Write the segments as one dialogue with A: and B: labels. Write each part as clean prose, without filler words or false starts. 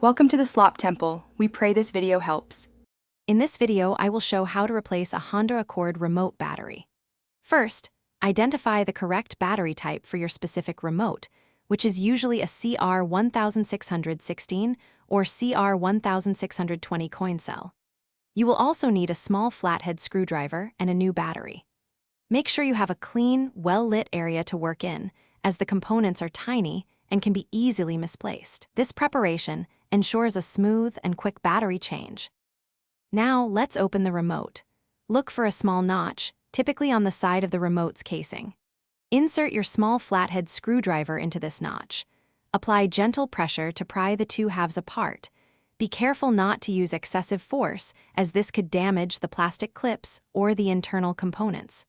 A: Welcome to the Slop Temple. We pray this video helps.
B: In this video, I will show how to replace a Honda Accord remote battery. First, identify the correct battery type for your specific remote, which is usually a CR1616 or CR1620 coin cell. You will also need a small flathead screwdriver and a new battery. Make sure you have a clean, well-lit area to work in, as the components are tiny and can be easily misplaced. This preparation ensures a smooth and quick battery change. Now, let's open the remote. Look for a small notch, typically on the side of the remote's casing. Insert your small flathead screwdriver into this notch. Apply gentle pressure to pry the two halves apart. Be careful not to use excessive force, as this could damage the plastic clips or the internal components.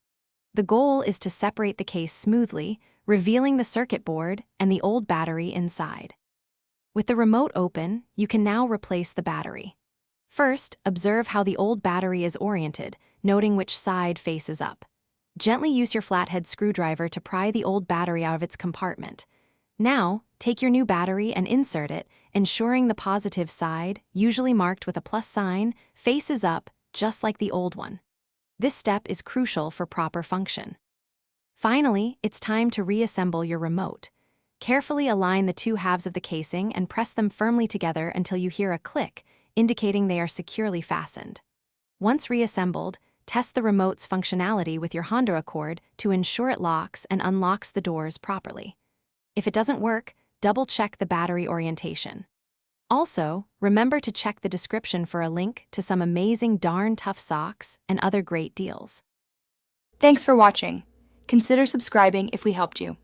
B: The goal is to separate the case smoothly, revealing the circuit board and the old battery inside. With the remote open, you can now replace the battery. First, observe how the old battery is oriented, noting which side faces up. Gently use your flathead screwdriver to pry the old battery out of its compartment. Now, take your new battery and insert it, ensuring the positive side, usually marked with a plus sign, faces up, just like the old one. This step is crucial for proper function. Finally, it's time to reassemble your remote. Carefully align the two halves of the casing and press them firmly together until you hear a click, indicating they are securely fastened. Once reassembled, test the remote's functionality with your Honda Accord to ensure it locks and unlocks the doors properly. If it doesn't work, double-check the battery orientation. Also, remember to check the description for a link to some amazing darn tough socks and other great deals.
A: Thanks for watching. Consider subscribing if we helped you.